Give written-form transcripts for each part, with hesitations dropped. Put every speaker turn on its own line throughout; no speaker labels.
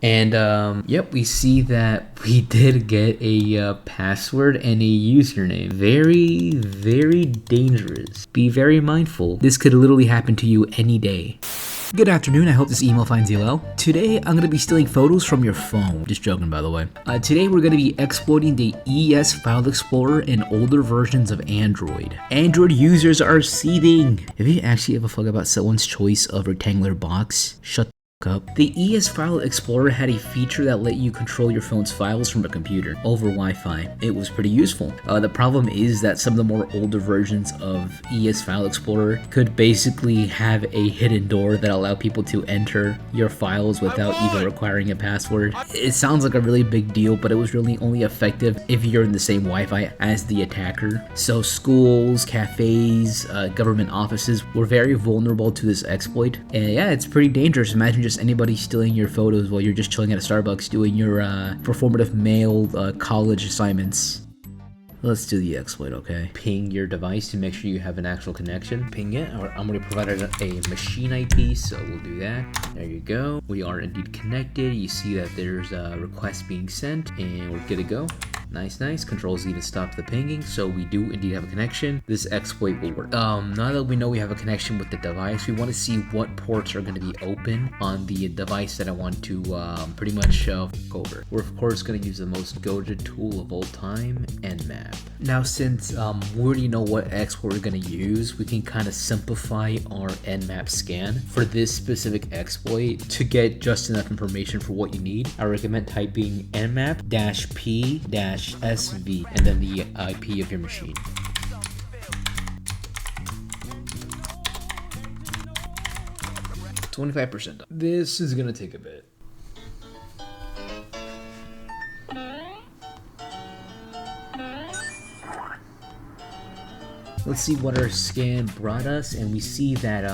And yep, we see that we did get a password and a username. Very, very dangerous. Be very mindful. This could literally happen to you any day. Good afternoon, I hope this email finds you well. Today, I'm going to be stealing photos from your phone. Just joking, by the way. Today, we're going to be exploiting the ES File Explorer in older versions of Android. Android users are seething. Have you actually ever thought about someone's choice of rectangular box? Shut up. The ES File Explorer had a feature that let you control your phone's files from a computer over Wi-Fi. It was pretty useful. The problem is that some of the more older versions of ES File Explorer could basically have a hidden door that allow people to enter your files without even requiring a password. It sounds like a really big deal, but it was really only effective if you're in the same Wi-Fi as the attacker. So schools, cafes, government offices were very vulnerable to this exploit. And yeah, it's pretty dangerous. Imagine just anybody stealing your photos while you're just chilling at a Starbucks doing your performative mail college assignments. Let's do the exploit, okay? Ping your device to make sure you have an actual connection. Ping it, or I'm going to provide a machine IP, so we'll do that. There you go. We are indeed connected. You see that there's a request being sent, and we're good to go. Nice, nice. Control Z to stop the pinging, so we do indeed have a connection. This exploit will work. Now that we know we have a connection with the device, we want to see what ports are going to be open on the device that I want to pretty much over. We're of course going to use the most goated tool of all time, Nmap. Now since we already know what export we're going to use, we can kind of simplify our Nmap scan for this specific exploit to get just enough information for what you need. I recommend typing nmap-p-sv and then the IP of your machine. %. This is gonna take a bit. Let's see what our scan brought us, and we see that,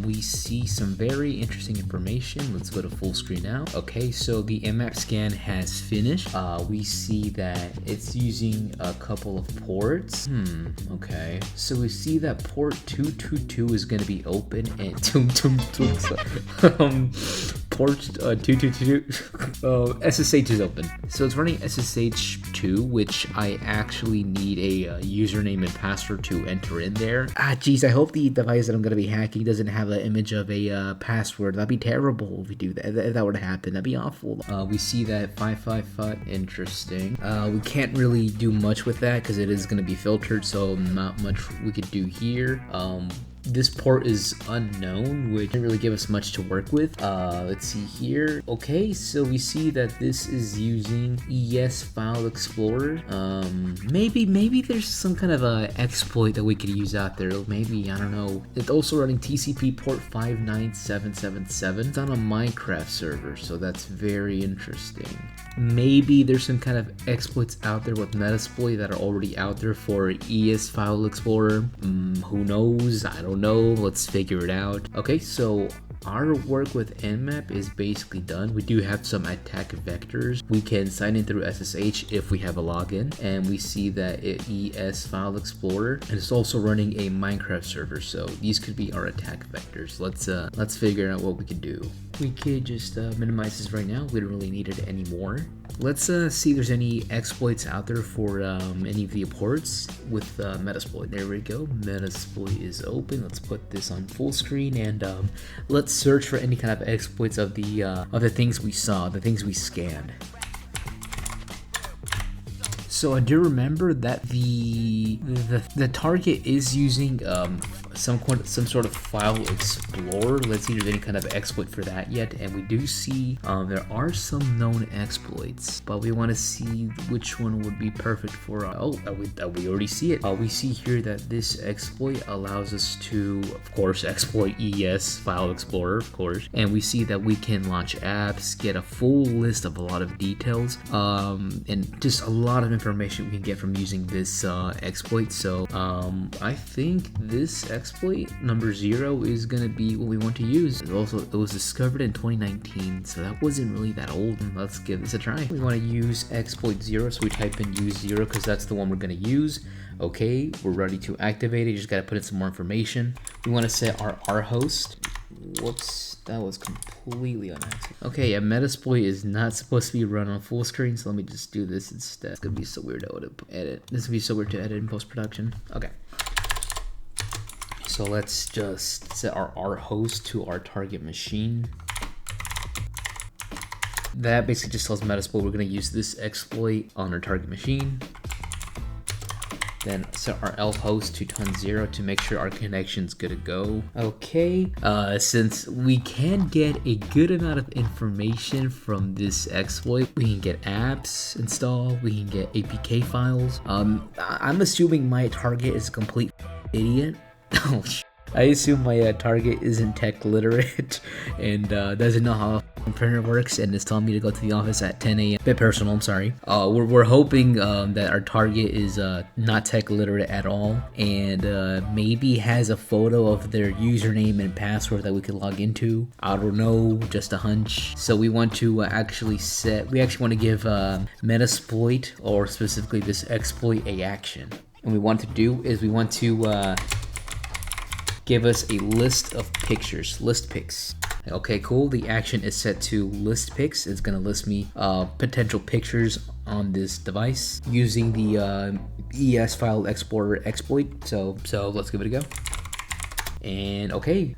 we see some very interesting information. Let's go to full screen now. Okay, so the Nmap scan has finished. We see that it's using a couple of ports. Okay. So we see that port 222 is going to be open, and port 222, SSH is open. So it's running SSH2, which I actually need a username and password to enter in there. Geez, I hope the device that I'm going to be hacking doesn't have an image of a password. That'd be terrible if we do that. If that were to happen, that'd be awful. We see that 555, interesting. We can't really do much with that because it is going to be filtered, so not much we could do here. This port is unknown, which didn't really give us much to work with. Let's see here. Okay, so we see that this is using ES File Explorer. Maybe there's some kind of a exploit that we could use out there. Maybe, I don't know. It's also running TCP port 59777. It's on a Minecraft server, so that's very interesting. Maybe there's some kind of exploits out there with Metasploit that are already out there for ES File Explorer. Who knows? I don't know. Let's figure it out. Okay, so our work with Nmap is basically done. We do have some attack vectors. We can sign in through SSH if we have a login, and we see that ES File Explorer, and it's also running a Minecraft server. So these could be our attack vectors. Let's figure out what we could do. We could just minimize this right now. We don't really need it anymore. Let's see if there's any exploits out there for any of the ports with Metasploit. There we go. Metasploit is open. Let's put this on full screen, and let's search for any kind of exploits of the things we saw, the things we scanned. So I do remember that the target is using some sort of file explorer. Let's see if there's any kind of exploit for that yet. And we do see there are some known exploits, but we want to see which one would be perfect for we already see it. We see here that this exploit allows us to, of course, exploit ES File Explorer, of course. And we see that we can launch apps, get a full list of a lot of details, and just a lot of information we can get from using this exploit. So I think this exploit number 0 is gonna be what we want to use. It was discovered in 2019, so that wasn't really that old. Let's give this a try. We want to use exploit 0, so we type in use 0 because that's the one we're gonna use. Okay, we're ready to activate it. You just gotta put in some more information. We want to set our host. Whoops, that was completely unaccidental. Okay, yeah, Metasploit is not supposed to be run on full screen, so let me just do this instead. It's gonna be so weird to edit. This would be so weird to edit in post-production. Okay. So let's just set our art host to our target machine. That basically just tells Metasploit we're gonna use this exploit on our target machine. Then set our elf host to ton 0 to make sure our connection's good to go. Okay, since we can get a good amount of information from this exploit, we can get apps installed, we can get APK files. I'm assuming my target is a complete idiot. Oh, I assume my target isn't tech literate and doesn't know how a printer works and is telling me to go to the office at 10 a.m. Bit personal, I'm sorry. We're hoping that our target is not tech literate at all and maybe has a photo of their username and password that we could log into. I don't know, just a hunch. So we want to we actually want to give Metasploit, or specifically this exploit, a action. And we want to do is we want to give us a list of pictures, list pics. Okay, cool. The action is set to list pics. It's gonna list me potential pictures on this device using the ES file explorer exploit. So let's give it a go. And okay,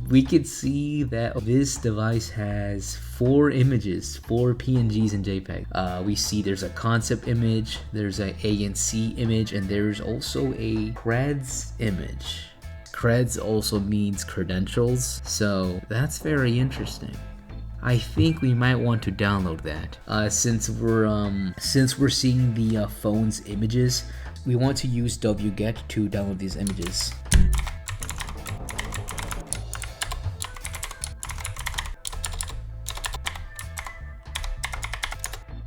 we could see that this device has 4 images, 4 PNGs and JPEG. We see there's a concept image, there's an ANC image, and there's also a creds image. Creds also means credentials, so that's very interesting. I think we might want to download that. Since we're seeing the phone's images, we want to use wget to download these images.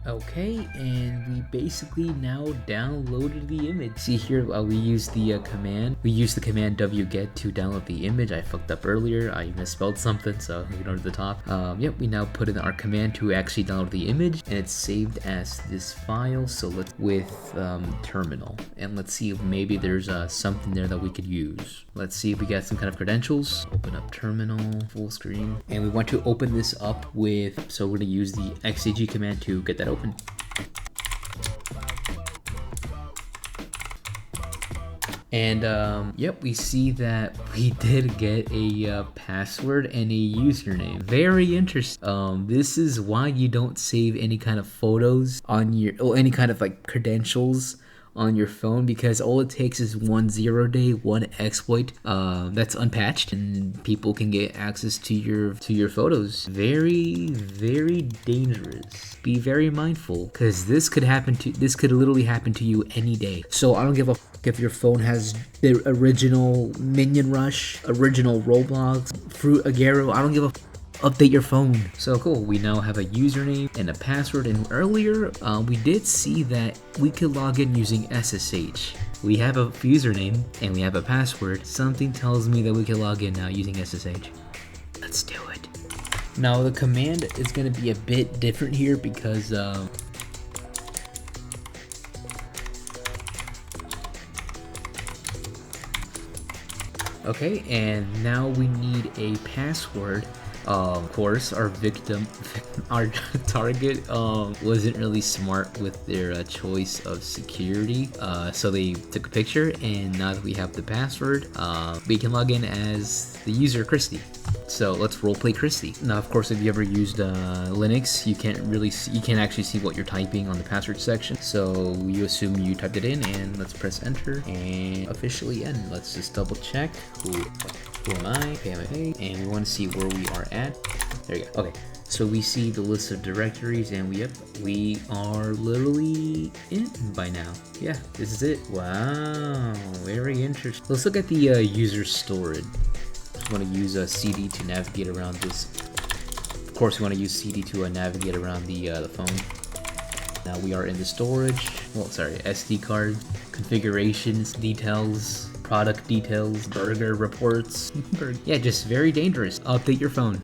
Okay, and we basically now downloaded the image. See here, we use the command. We use the command wget to download the image. I fucked up earlier. I misspelled something, so ignore the top. Yep, we now put in our command to actually download the image, and it's saved as this file. So let's with terminal, and let's see if maybe there's something there that we could use. Let's see if we got some kind of credentials. Open up terminal, full screen, and we want to open this up with. So we're gonna use the xcg command to get that open. And yep, we see that we did get a password and a username. Very interesting. This is why you don't save any kind of photos on your, or any kind of like credentials on your phone, because all it takes is one 0-day, one exploit that's unpatched, and people can get access to your photos. Very, very dangerous. Be very mindful, because this could literally happen to you any day. So I don't give a fuck if your phone has the original Minion Rush, original Roblox, Fruit Agero. I don't give a fuck. Update your phone. So cool, we now have a username and a password, and earlier we did see that we could log in using SSH. We have a username and we have a password. Something tells me that we can log in now using SSH. Let's do it. Now the command is going to be a bit different here because okay, and now we need a password. Of course, our target wasn't really smart with their choice of security, so they took a picture, and now that we have the password, we can log in as the user Christy. So let's roleplay Christy. Now, of course, if you ever used Linux, you can't actually see what you're typing on the password section. So you assume you typed it in, and let's press enter and officially end. Let's just double check who am I? Okay, and we want to see where we are at. There you go. Okay, so we see the list of directories, and we are literally in by now. Yeah, this is it. Wow, very interesting. Let's look at the user storage. We want to use a CD to navigate around this. Of course, we want to use CD to navigate around the phone. Now we are in the storage. Well, sorry, SD card, configurations, details, product details, burger reports. Yeah, just very dangerous. Update your phone.